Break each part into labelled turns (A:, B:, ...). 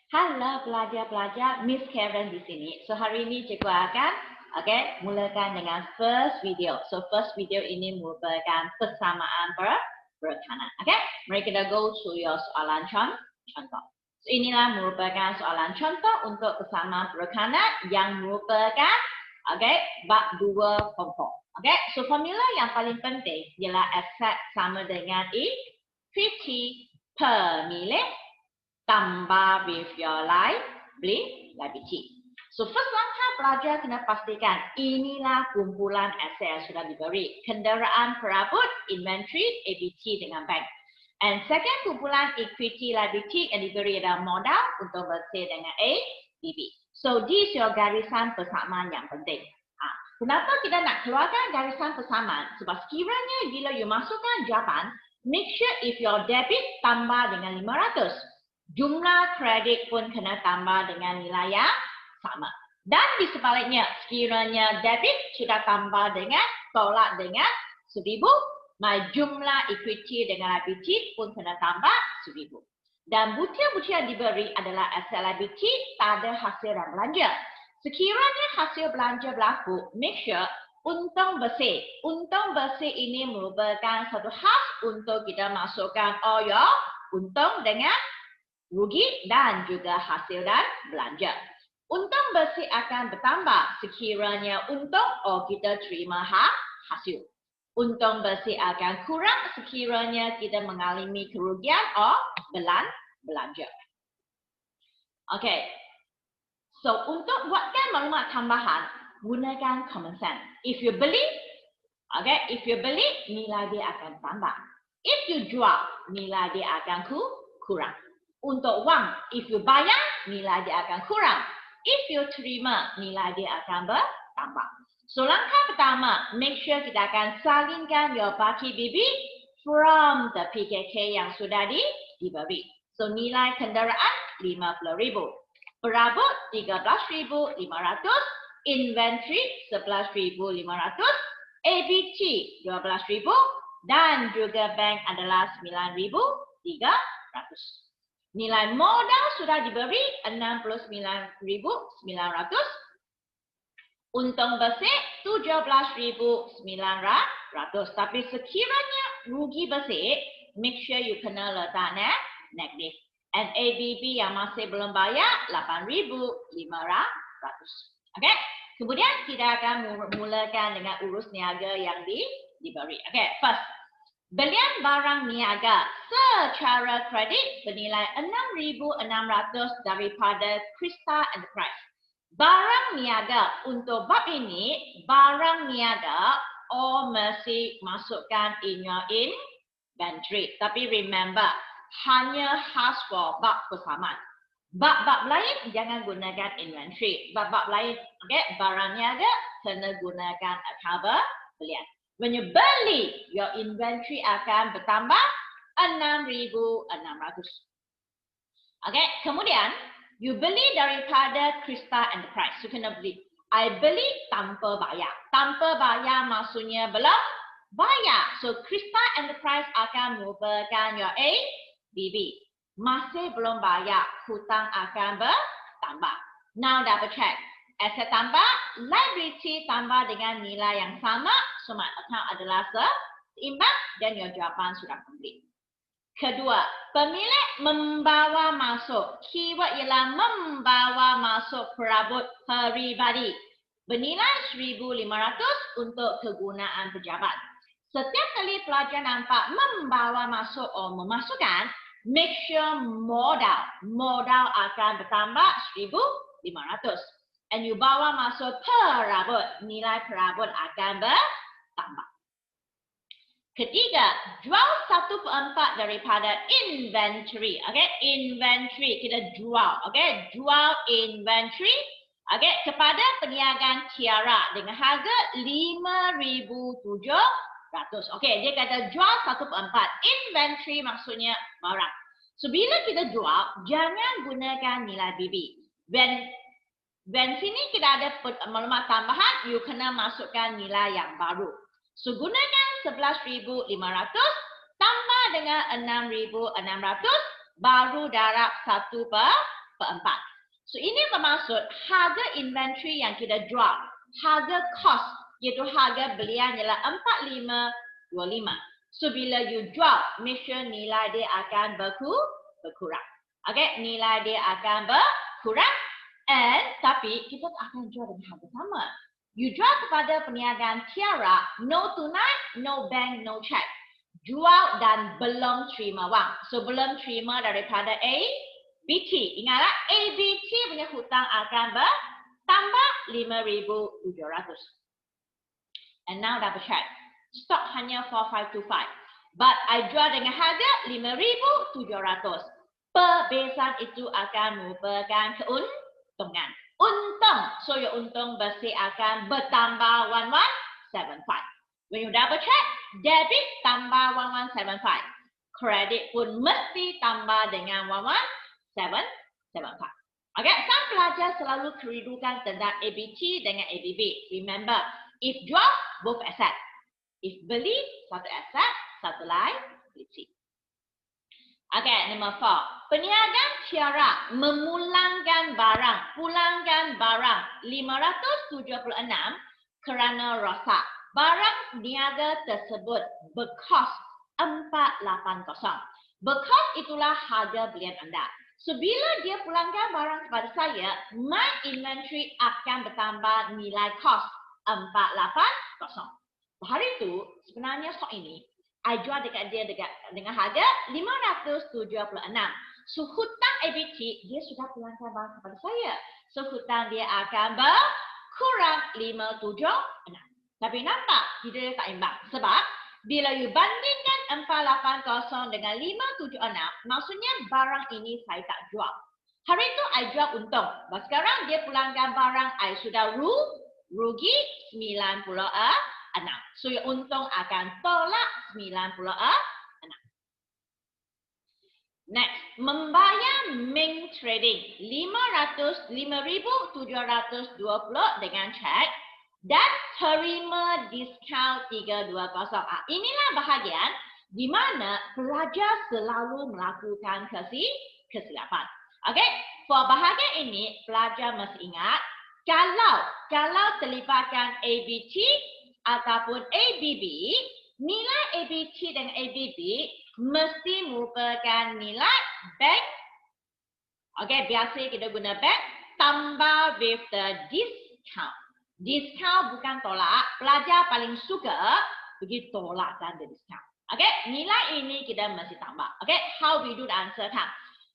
A: Halo pelajar-pelajar, Miss Karen di sini. So hari ini cikgu akan mulakan dengan first video. So first video ini merupakan persamaan berkanan. Mari kita go to your soalan contoh. So inilah merupakan soalan contoh untuk persamaan berkanan yang merupakan bab 2 kelompok. So formula yang paling penting ialah accept sama dengan equity per milik tambah with your liability. So first langkah pelajar kena pastikan inilah kumpulan aset yang sudah diberi. Kenderaan perabot, inventory, ABT dengan bank. And second kumpulan equity liability yang diberi adalah modal untuk bersih dengan ABB. So this your garisan persamaan yang penting. Kenapa kita nak keluarkan garisan persamaan? Sebab sekiranya bila you masukkan jawapan, make sure if your debit tambah dengan 500. Jumlah kredit pun kena tambah dengan nilai yang sama. Dan di sebaliknya, sekiranya debit sudah tambah dengan tolak dengan 1,000, maka jumlah equity dengan liability pun kena tambah 1,000. Dan butir-butir yang diberi adalah aset liability, tak ada hasil dan belanja. Sekiranya hasil belanja berlaku, make sure untung bersih. Untung bersih ini merupakan satu khas untuk kita masukkan all your untung dengan rugi dan juga hasil dan belanja. Untung bersih akan bertambah sekiranya untung kita terima hasil. Untung bersih akan kurang sekiranya kita mengalami kerugian belanja. So untuk buatkan maklumat tambahan, gunakan common sense. If you beli, nilai dia akan tambah. If you jual, nilai dia akan kurang. Untuk wang, if you bayar, nilai dia akan kurang. If you terima, nilai dia akan bertambah. So langkah pertama, make sure kita akan salingkan your baki bibi from the PKK yang sudah diberi. So nilai kenderaan 50,000. Perabot 13,500, inventory 11,500, ABT 12,000 dan juga bank adalah 9,300. Nilai modal sudah diberi 69,900. Untung bersih 17,900. Tapi sekiranya rugi bersih, make sure you kena letak negatif. And ABB yang masih belum bayar 8,500. Kemudian kita akan mulakan dengan urus niaga yang diberi. First, belian barang niaga secara kredit bernilai 6,600 daripada Krista Enterprise. Barang niaga untuk bab ini, barang niaga mesti masukkan in your inventory. Tapi remember, hanya khas for bab persamaan. Bab-bab lain jangan gunakan inventory. Bab-bab lain, barang niaga kena gunakan account belian. When you beli, your inventory akan bertambah 6,600. Kemudian you beli daripada Krista Enterprise. You kena beli. I beli tanpa bayar. Tanpa bayar maksudnya belum bayar. So Krista Enterprise akan merupakan your ABB. Masih belum bayar, hutang akan bertambah. Now double check. Aset tambah, liability tambah dengan nilai yang sama. So my account adalah seimbang dan your jawapan sudah komplit. Kedua, pemilik membawa masuk. Keyword ialah membawa masuk perabot peribadi. Bernilai 1,500 untuk kegunaan pejabat. Setiap kali pelajar nampak membawa masuk atau memasukkan, make sure modal akan bertambah 1,500. And you bawa masuk perabot, nilai perabot akan bertambah. Ketiga, jual 1/4 daripada inventory. Inventory kita jual. Jual inventory kepada peniagaan Tiara dengan harga 5,700. Dia kata jual 1/4. Inventory maksudnya barang. So bila kita jual, jangan gunakan nilai BB. When sini kita ada maklumat tambahan, you kena masukkan nilai yang baru. So gunakan 11,500 tambah dengan 6,600 baru darab 1/4. 4. So ini bermaksud harga inventory yang kita jual, harga cost iaitu harga belian ialah 4525. So bila you jual, make sure nilai dia akan berkurang. Okay, nilai dia akan berkurang. And tapi kita akan jual dengan harga sama. You jual kepada perniagaan Tiara, no tunai, no bank, no check. Jual dan belum terima wang. So belum terima daripada ABT. Ingatlah, ABT punya hutang akan bertambah 5,700. And now double check. Stok hanya 4525. But I jual dengan harga 5,700. Perbezaan itu akan merupakan keuntungan. Untung. So your untung bersih akan bertambah 1175. When you double check, debit tambah 1175. Kredit pun mesti tambah dengan 1175. Okay, some pelajar selalu keridukan tentang ABT dengan ABB. Remember, if jual, both asset. If beli, satu asset, satu liability. Okay, number 4. Peniagaan Tiara memulangkan barang, pulangkan barang 576 kerana rosak. Barang niaga tersebut berkos 480. Berkos itulah harga belian anda. So, bila dia pulangkan barang kepada saya, my inventory akan bertambah nilai kos 480. Hari itu, sebenarnya stok ini, I jual dekat dia dengan harga 576. So, hutang ABT, dia sudah pulangkan barang kepada saya. So, hutang dia akan berkurang 576. Tapi nampak, tidak tak imbang. Sebab, bila you bandingkan 480 dengan 576, maksudnya barang ini saya tak jual. Hari itu, I jual untung. But sekarang, dia pulangkan barang, I sudah rugi 96. So, yang untung akan tolak 96. Next, membayar Ming Trading 5,720 dengan cek dan terima diskaun 320. Inilah bahagian di mana pelajar selalu melakukan kesilapan. Okay, for bahagian ini pelajar mesti ingat kalau terlibatkan ABT ataupun ABB, nilai ABT dan ABB mesti merupakan nilai bank. Okay, biasa kita guna bank tambah with the discount. Discount bukan tolak. Pelajar paling suka pergi tolak tanda discount. Okay, nilai ini kita mesti tambah. Okay, how we do the answer kan?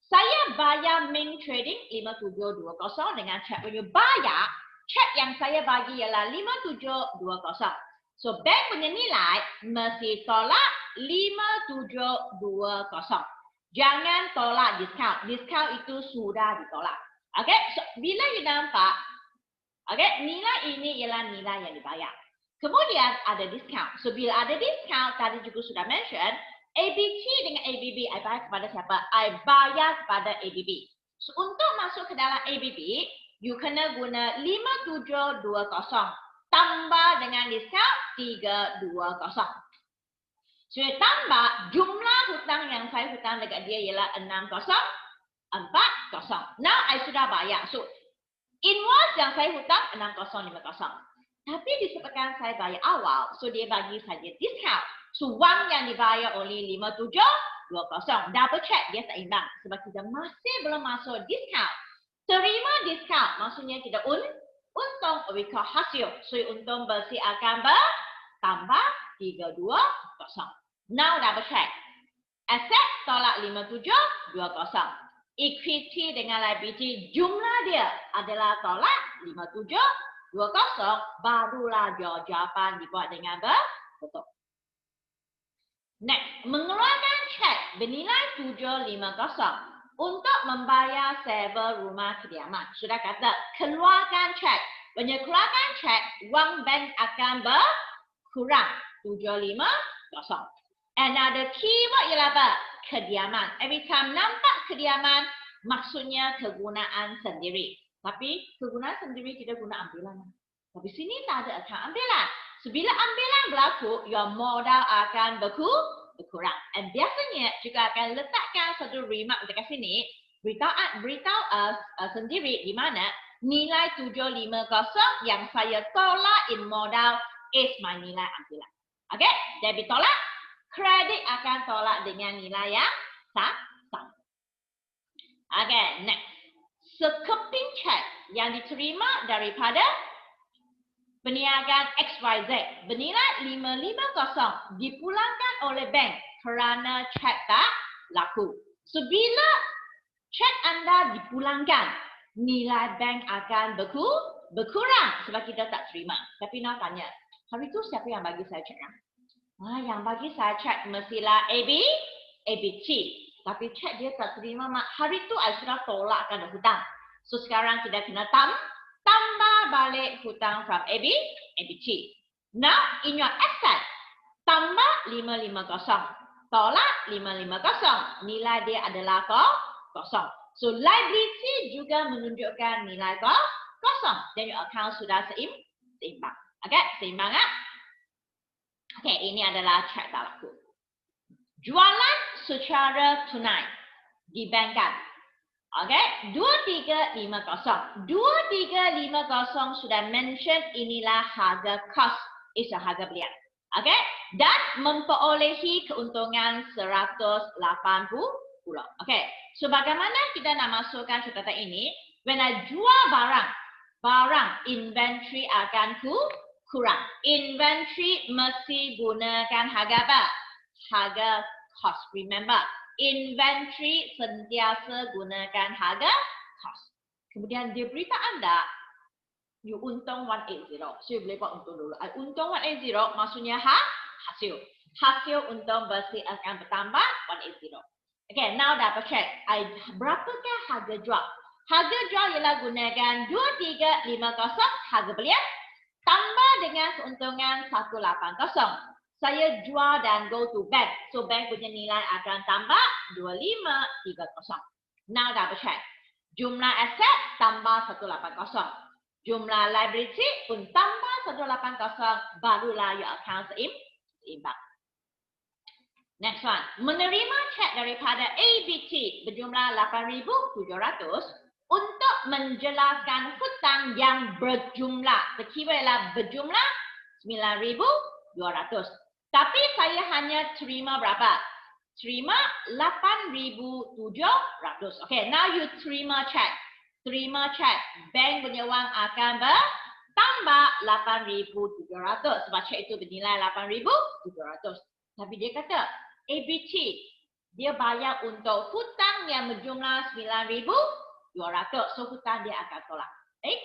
A: Saya bayar Ming Trading 5720 dengan cek. When you bayar, cek yang saya bagi ialah 5720. So, bank punya nilai mesti tolak 5720. Jangan tolak discount. Discount itu sudah ditolak. Okay, so bila you nampak, okay, nilai ini ialah nilai yang dibayar. Kemudian ada discount. So, bila ada discount, tadi juga sudah mention, ABT dengan ABB, I bayar kepada siapa? I bayar kepada ABB. So, untuk masuk ke dalam ABB, you kena guna 5720 tambah dengan discount 320. So, tambah jumlah hutang yang saya hutang dekat dia ialah 6040. Now, I sudah bayar. So, invoice yang saya hutang 6050. Tapi disebabkan saya bayar awal, so dia bagi saja discount. So, wang yang dibayar oleh 5720. Double check, dia tak imbang. Sebab kita masih belum masuk discount. Terima discount, maksudnya kita untung because hasil. So, untung bersih akan bertambah 320. Now, double check. Asset tolak 5720. Equity dengan liability, jumlah dia adalah tolak 5720. Barulah jawapan dibuat dengan betul. Next, mengeluarkan cek bernilai 750 untuk membayar sewa rumah kediaman. Sudah kata, keluarkan cek. Keluarkan cek, wang bank akan berkurang 750. Another keyword ialah apa? Kediaman. Every time nampak kediaman, maksudnya kegunaan sendiri. Tapi kegunaan sendiri tidak guna ambilan. Tapi sini tak ada account ambilan. So, bila ambilan berlaku, your modal akan berkurang. And biasanya juga akan letakkan satu remark dekat sini. beritahu sendiri di mana nilai 750 yang saya tolak in modal is my nilai ambilan. Okay, debit tolak, kredit akan tolak dengan nilai yang sama. Okay, next. Sekeping cek yang diterima daripada perniagaan XYZ bernilai 550 dipulangkan oleh bank kerana cek tak laku. So, bila cek anda dipulangkan, nilai bank akan berkurang sebab kita tak terima. Tapi nak tanya, hari tu siapa yang bagi saya cek? Yang bagi saya cek mestilah ABT. Tapi cek dia tak terima, mak. Hari tu saya sudah tolakkan hutang. So sekarang kita kena tambah balik hutang from ABT. Now in your asset, tambah 550. Tolak 550. Nilai dia adalah kosong. So liability juga menunjukkan nilai kosong. Dan your account sudah seimbang. Okay, seimbang tak? Okay, ini adalah cek tak laku. Jualan secara tunai di bank kan. Okay, 2350. 2350 sudah mention inilah harga cost. Is harga belian. Okay, dan memperolehi keuntungan 180 pula. Okay, so bagaimana kita nak masukkan catatan ini? When I jual barang inventory akan kurang. Inventory mesti gunakan harga apa? Harga cost. Remember, inventory sentiasa gunakan harga cost. Kemudian dia beritahu anda, you untung 180. So, you boleh buat untung dulu. Untung 180 maksudnya hasil. Hasil untung bersih akan bertambah 180. Okay, now dapat check. Berapakah harga jual? Harga jual ialah gunakan 2350 harga belian tambah dengan keuntungan 180. Saya jual dan go to bank. So bank punya nilai akan tambah 2530. Now double check. Jumlah aset tambah 180. Jumlah liability pun tambah 180. Barulah your account seimbang. Next one. Menerima cek daripada ABT berjumlah 8,700 untuk menjelaskan hutang yang berjumlah. The keyword ialah berjumlah 9,200. Tapi saya hanya terima berapa? Terima 8,700. Okay, now you terima cek. Terima cek. Bank punya wang akan bertambah 8,700. Sebab cek itu bernilai 8,700. Tapi dia kata, ABT, dia bayar untuk hutang yang berjumlah 9,200. So, hutang dia akan tolak.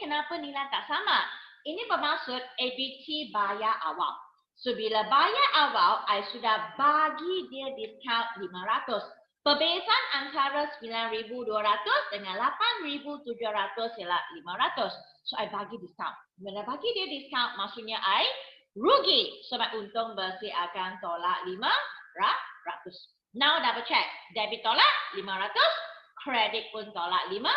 A: Kenapa nilai tak sama? Ini bermaksud ABT bayar awal. So, bila bayar awal, I sudah bagi dia diskaun 500. Perbezaan antara 9,200 dengan 8,700 ialah 500. So, I bagi diskaun. Bila bagi dia diskaun, maksudnya I rugi. Sebab untung bersih akan tolak 500. Now, double check. Debit tolak 500. Kredit pun tolak 500.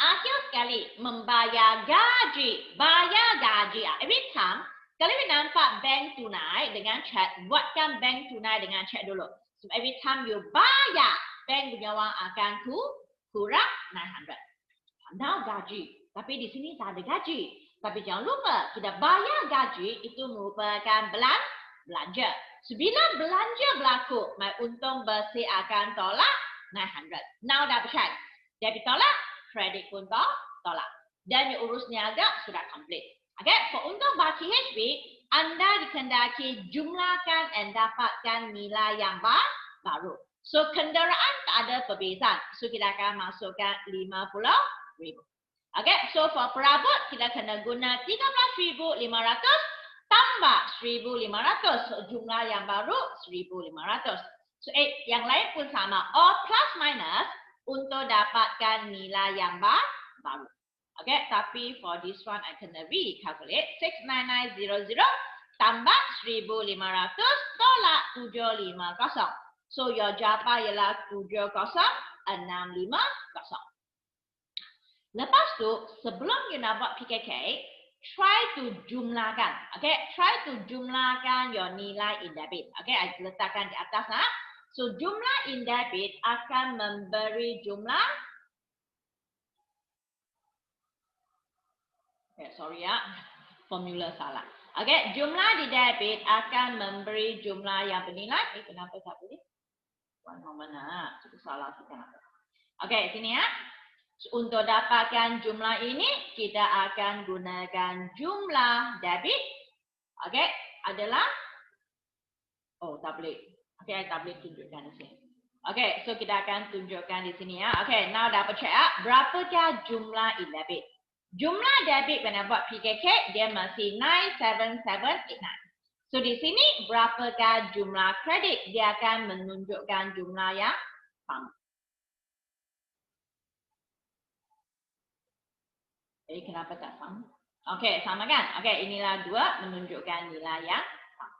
A: Akhir sekali, membayar gaji. Bayar gaji. Every time, kalau you nampak bank tunai dengan cek, buatkan bank tunai dengan cek dulu. So every time you bayar, bank punya wang akan kurang 900. Now gaji. Tapi di sini tak ada gaji. Tapi jangan lupa, kita bayar gaji itu merupakan belanja. So bila belanja berlaku, my untung bersih akan tolak 900. Now double check. Debit tolak, kredit pun tolak. Dan urus niaga sudah complete. Okay, for untung baki HB, anda dikendaki jumlahkan dan dapatkan nilai yang baru. So, kenderaan tak ada perbezaan. So, kita akan masukkan 50,000. Okay, so for perabot, kita kena guna 13,500 tambah 1,500. So, jumlah yang baru 1,500. So, yang lain pun sama. All plus minus untuk dapatkan nilai yang baru. Okay, tapi for this one, I kena recalculate. 69900 tambah 1,500 tolak 750. So, your jawapan ialah 70650. Lepas tu, sebelum you nak buat PKK, try to jumlahkan. Okay, try to jumlahkan your nilai in debit. Okay, I letakkan di atas nak. So jumlah in debit akan memberi jumlah. Sorry ya, formula salah. Okay, jumlah di debit akan memberi jumlah yang bernilai. Kenapa tak boleh? One moment itu salah kenapa? Okay, sini ya. Untuk dapatkan jumlah ini, kita akan gunakan jumlah debit. Okay, adalah. Tak boleh. Okay, tak boleh tunjukkan di sini. Okay, so kita akan tunjukkan di sini ya. Okay, now dapat check berapakah jumlah in debit. Jumlah debit when I buat PKK, dia masih 97789. So di sini berapakah jumlah kredit? Dia akan menunjukkan jumlah yang sama. Jadi kenapa tak sama? Okey, sama kan? Okey, inilah 2 menunjukkan nilai yang sama.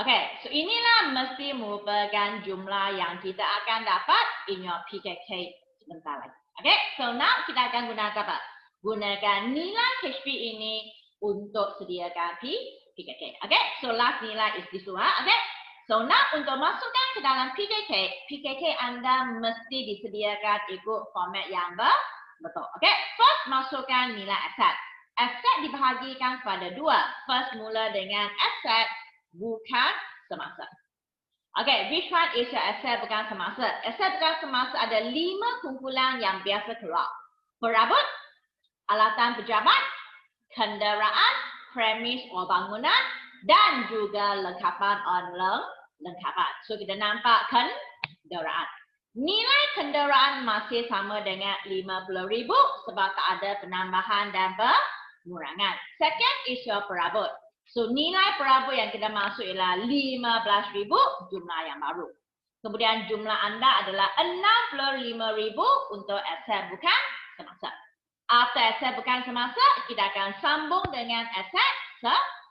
A: Okey, so inilah mesti merupakan jumlah yang kita akan dapat in your PKK sebentar lagi. Okey, so now kita akan gunakan apa? Gunakan nilai HP ini untuk sediakan PKK. Okay, so last nilai is this one. Okay, so now untuk masukkan ke dalam PKK anda mesti disediakan ikut format yang betul. Okay, first masukkan nilai aset. Aset dibahagikan kepada 2. First mula dengan aset bukan semasa. Okay, which one is your aset bukan semasa? Aset bukan semasa ada 5 kumpulan yang biasa keluar. Perabot, alatan pejabat, kenderaan, premis or bangunan, dan juga lengkapan on lengkapan. So kita nampak kenderaan. Nilai kenderaan masih sama dengan 50,000 sebab tak ada penambahan dan pengurangan. Second is your perabot. So nilai perabot yang kita masuk ialah 15,000 jumlah yang baru. Kemudian jumlah anda adalah 65,000 untuk aset bukan semasa. After aset bukan semasa, kita akan sambung dengan aset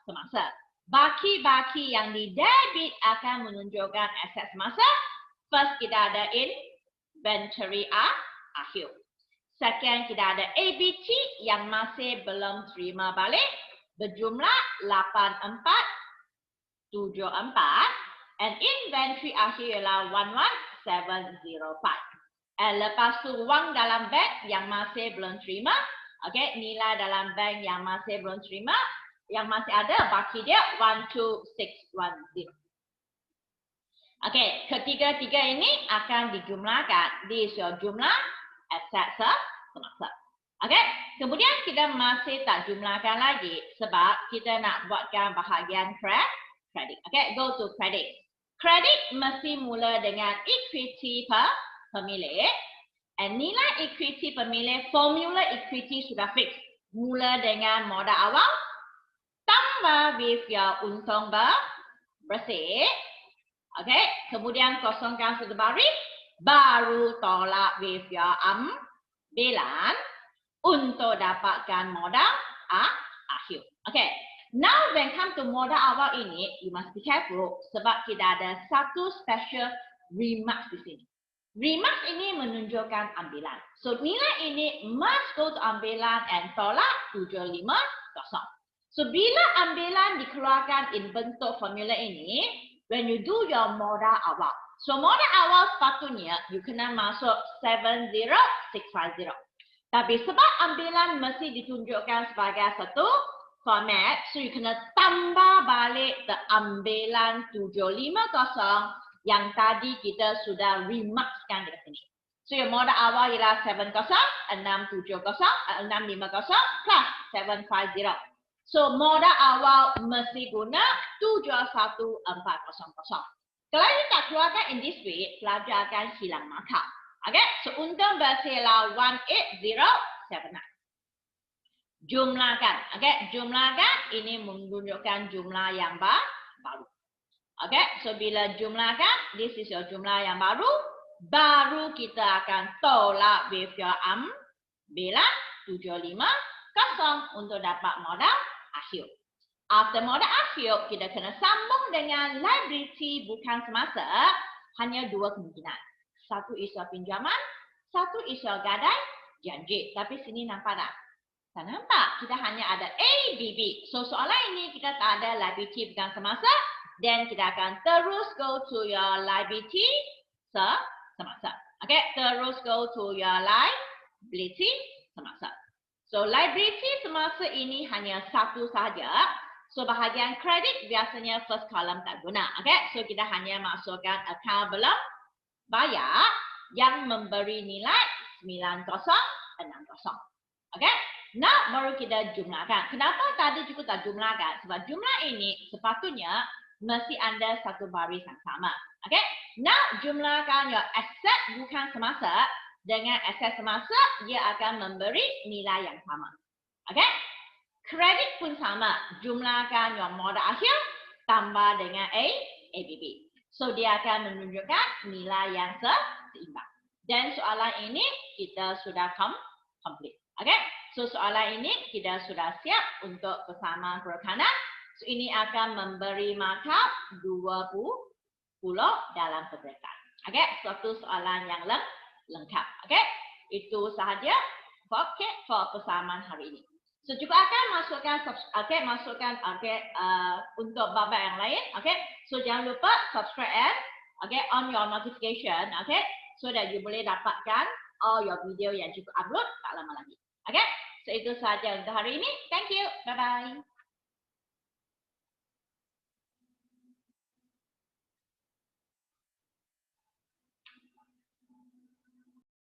A: semasa. Baki-baki yang di debit akan menunjukkan aset semasa. First, kita ada inventory akhir. Second, kita ada ABT yang masih belum terima balik. Berjumlah 8474. And inventory akhir ialah 11705. Lepas tu wang dalam bank yang masih belum terima. Okay, nilai dalam bank yang masih belum terima. Yang masih ada baki dia 12610. Okay, ketiga-tiga ini akan dijumlahkan. This your jumlah aset semasa. Okay, kemudian kita masih tak jumlahkan lagi sebab kita nak buatkan bahagian kredit. Okay, go to credit. Kredit mesti mula dengan equity pemilik. And nilai equity pemilik, formula equity sudah fix. Mula dengan modal awal, tambah with your untung bersih. Okay, kemudian kosongkan satu baris, baru tolak with your ambilan untuk dapatkan modal akhir. Okay, now when come to modal awal ini, you must be careful sebab kita ada satu special remarks di sini. Remarks ini menunjukkan ambilan. So nilai ini must go to ambilan and tolak 750. So bila ambilan dikeluarkan in bentuk formula ini, when you do your modal awal. So modal awal sepatutnya you kena masuk 70650. Tapi sebab ambilan mesti ditunjukkan sebagai satu format, so you kena tambah balik ke ambilan 750 yang tadi kita sudah remarkskan di sini. So your modal awal ialah 70650 plus 750. So modal awal mesti guna 71400. Kalau you tak keluarkan in this way, pelajar akan hilang markah. Okay, so untung bersih ialah 18079. Jumlahkan. Okay, jumlahkan ini menunjukkan jumlah yang baru. Okay, so bila jumlahkan, this is your jumlah yang baru. Baru kita akan tolak with your ambilan 750 untuk dapat modal akhir. After modal akhir, kita kena sambung dengan liability bukan semasa. Hanya 2 kemungkinan. Satu isu pinjaman, satu isu gadai janji. Tapi sini nampak tak? Tak nampak. Kita hanya ada A, B, B. So soalan ini kita tak ada liability bukan semasa. Then kita akan terus go to your liability semasa. Okay, terus go to your liability semasa. So liability semasa ini hanya satu sahaja. So bahagian kredit biasanya first column tak guna. Okay, so kita hanya masukkan account belum bayar yang memberi nilai 9060. Okay, now baru kita jumlahkan. Kenapa tadi juga tak jumlahkan? Sebab jumlah ini sepatutnya mesti ada satu baris yang sama. Okay, now jumlahkan your asset bukan semasa. Dengan aset semasa, dia akan memberi nilai yang sama. Okay? Kredit pun sama. Jumlahkan yang modal akhir tambah dengan ABB. So, dia akan menunjukkan nilai yang seimbang. Dan soalan ini kita sudah complete. Okay? So, soalan ini kita sudah siap untuk persamaan perkanan. So, ini akan memberi markup 20 dalam perbedakan. Okay? Suatu soalan yang lengkap. Okay? Itu sahaja for persamaan hari ini. So juga akan masukkan untuk bab yang lain. Okay? So jangan lupa subscribe and on your notification. Okay? So that you boleh dapatkan all your video yang juga upload tak lama lagi. Okay? So itu sahaja untuk hari ini. Thank you. Bye bye.